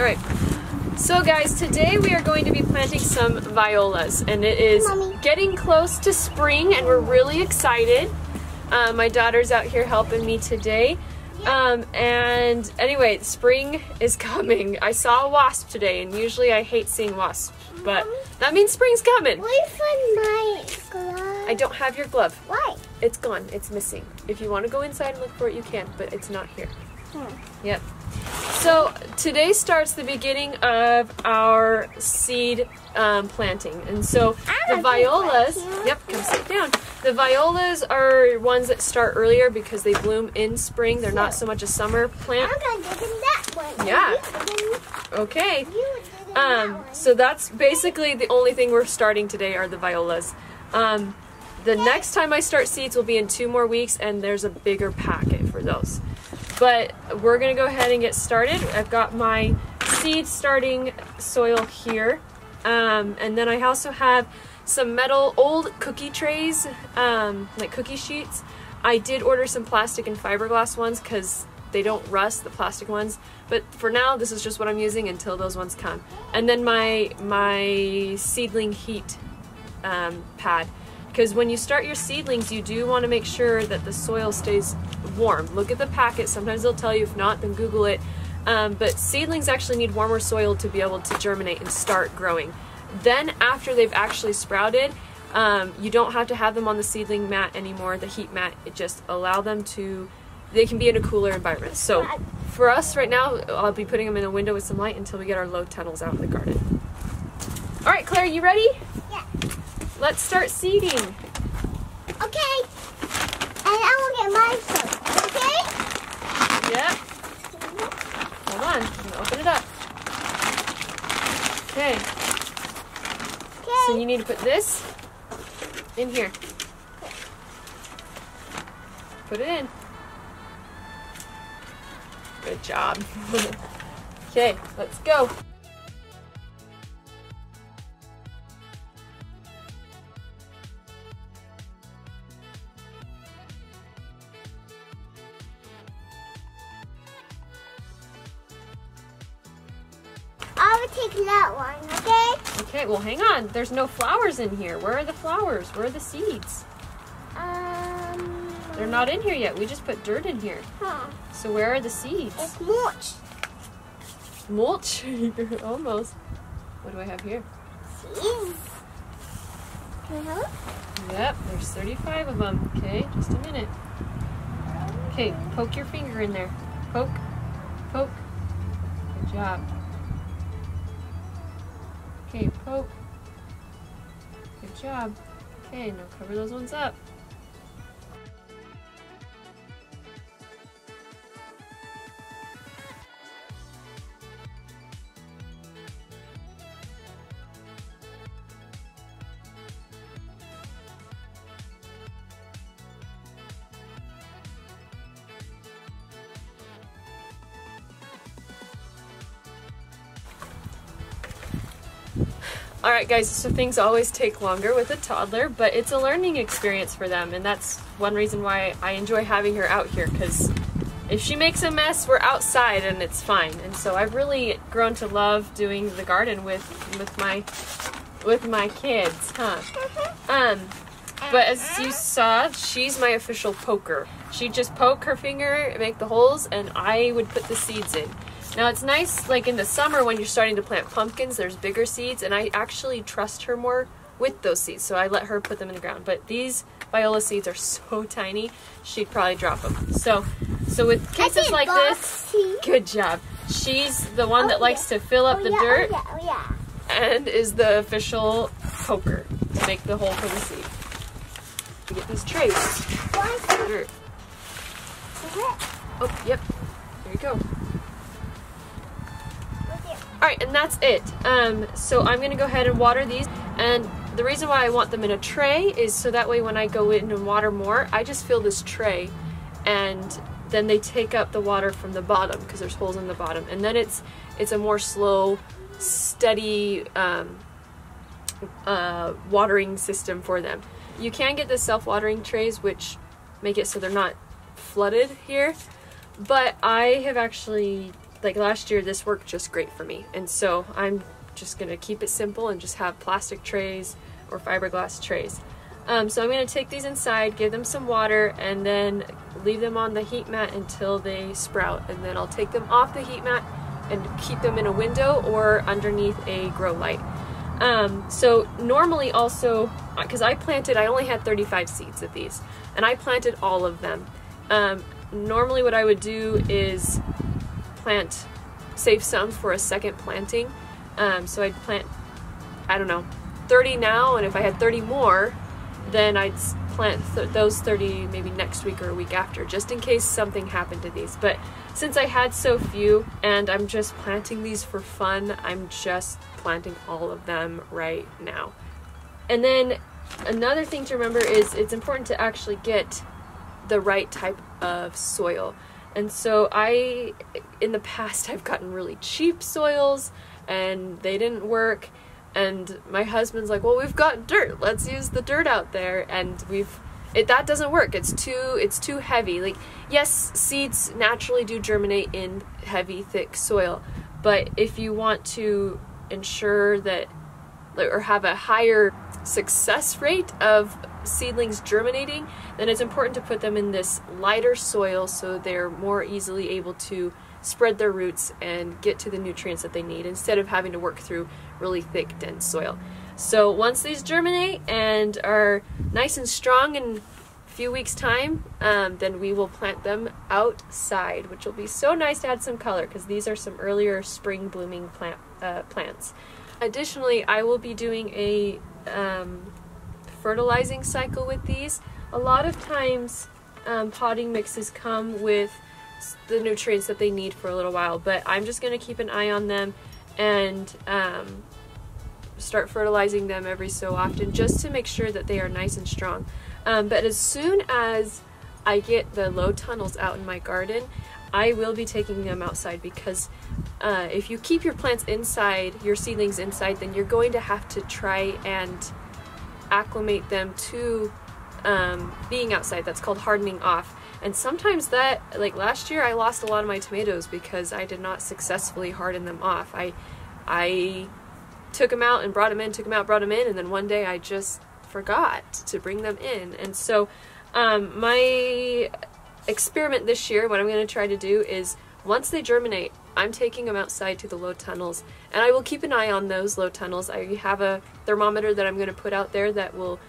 Alright, so guys, today we are going to be planting some violas, and it is getting close to spring and we're really excited. My daughter's out here helping me today. And anyway, spring is coming. I saw a wasp today, and usually I hate seeing wasps, but that means spring's coming. Where's my glove? I don't have your glove. Why? It's gone. It's missing. If you want to go inside and look for it, you can, but it's not here. Yep. So today starts the beginning of our seed planting, and so the violas. Yep, come sit down. The violas are ones that start earlier because they bloom in spring. They're not so much a summer plant. I'm gonna dig in that one. Yeah. Okay. So that's basically the only thing we're starting today are the violas. The next time I start seeds will be in 2 more weeks, and there's a bigger packet for those. But we're gonna go ahead and get started. I've got my seed starting soil here. And then I also have some metal old cookie trays, like cookie sheets. I did order some plastic and fiberglass ones because they don't rust, the plastic ones. But for now, this is just what I'm using until those ones come. And then my seedling heat pad. Because when you start your seedlings, you do want to make sure that the soil stays warm. Look at the packet. Sometimes they'll tell you. If not, then Google it. But seedlings actually need warmer soil to be able to germinate and start growing. Then after they've actually sprouted, you don't have to have them on the seedling mat anymore, the heat mat. It just allow them to, they can be in a cooler environment. So for us right now, I'll be putting them in a window with some light until we get our low tunnels out in the garden. All right, Claire, you ready? Yeah. Let's start seeding. Okay. And I will get my soil. Okay? Yep. Hold on, I'm gonna open it up. Okay. So you need to put this in here. Put it in. Good job. Okay, let's go. I will take that one, okay? Okay, well hang on. There's no flowers in here. Where are the flowers? Where are the seeds? They're not in here yet. We just put dirt in here. Huh. So where are the seeds? It's mulch. Mulch? Almost. What do I have here? Seeds. Yep, there's 35 of them. Okay, just a minute. Okay, poke your finger in there. Poke. Poke. Good job. Okay, poke. Good job. Okay, now cover those ones up. Alright guys, so things always take longer with a toddler, but it's a learning experience for them, and that's one reason why I enjoy having her out here, because if she makes a mess, we're outside and it's fine. And so I've really grown to love doing the garden with my kids, huh? But as you saw, she's my official poker. She'd just poke her finger, make the holes, and I would put the seeds in. Now it's nice, like in the summer when you're starting to plant pumpkins, there's bigger seeds, and I actually trust her more with those seeds, so I let her put them in the ground. But these viola seeds are so tiny, she'd probably drop them. So with cases like this, good job. She's the one that likes to fill up the dirt and is the official poker to make the hole for the seed. We get these trays. Dirt. Oh, yep. There you go. Alright, and that's it. So I'm going to go ahead and water these, and the reason why I want them in a tray is so that way when I go in and water more, I just fill this tray, and then they take up the water from the bottom because there's holes in the bottom, and then it's a more slow, steady watering system for them. You can get the self-watering trays, which make it so they're not flooded here, but I have actually like last year, this worked just great for me. And so I'm just gonna keep it simple and just have plastic trays or fiberglass trays. So I'm gonna take these inside, give them some water, and then leave them on the heat mat until they sprout. And then I'll take them off the heat mat and keep them in a window or underneath a grow light. So normally also, because I only had 35 seeds of these, and I planted all of them. Normally what I would do is save some for a second planting. So I'd plant, I don't know, 30 now, and if I had 30 more, then I'd plant those 30 maybe next week or a week after, just in case something happened to these. But since I had so few and I'm just planting these for fun, I'm just planting all of them right now. And then another thing to remember is it's important to actually get the right type of soil. And so in the past, I've gotten really cheap soils and they didn't work. And my husband's like, well, we've got dirt, let's use the dirt out there. And that doesn't work. It's too heavy. Like, yes, seeds naturally do germinate in heavy, thick soil, but if you want to ensure that, or have a higher success rate of seedlings germinating, then it's important to put them in this lighter soil so they're more easily able to spread their roots and get to the nutrients that they need, instead of having to work through really thick, dense soil. So once these germinate and are nice and strong in a few weeks' time, then we will plant them outside, which will be so nice to add some color, because these are some earlier spring blooming plants. Additionally, I will be doing a fertilizing cycle with these. A lot of times potting mixes come with the nutrients that they need for a little while, but I'm just going to keep an eye on them and start fertilizing them every so often, just to make sure that they are nice and strong. But as soon as I get the low tunnels out in my garden, I will be taking them outside, because if you keep your plants inside, your seedlings inside, then you're going to have to try and acclimate them to being outside. That's called hardening off. And sometimes that, like last year, I lost a lot of my tomatoes because I did not successfully harden them off. I took them out and brought them in, took them out, brought them in, and then one day I just forgot to bring them in. And so my experiment this year, what I'm going to try to do is, once they germinate, I'm taking them outside to the low tunnels, and I will keep an eye on those low tunnels. I have a thermometer that I'm going to put out there that will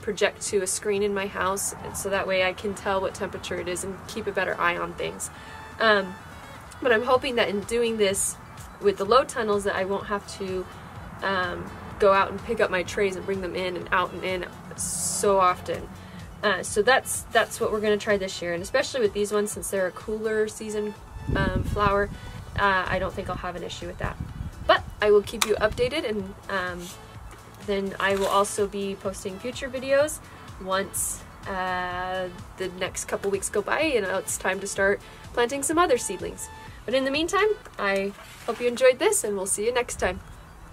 project to a screen in my house, so that way I can tell what temperature it is and keep a better eye on things. But I'm hoping that in doing this with the low tunnels, that I won't have to go out and pick up my trays and bring them in and out and in so often. So that's what we're going to try this year, and especially with these ones, since they're a cooler season flower, I don't think I'll have an issue with that. But I will keep you updated, and then I will also be posting future videos once the next couple weeks go by and it's time to start planting some other seedlings. But in the meantime, I hope you enjoyed this, and we'll see you next time.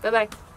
Bye bye.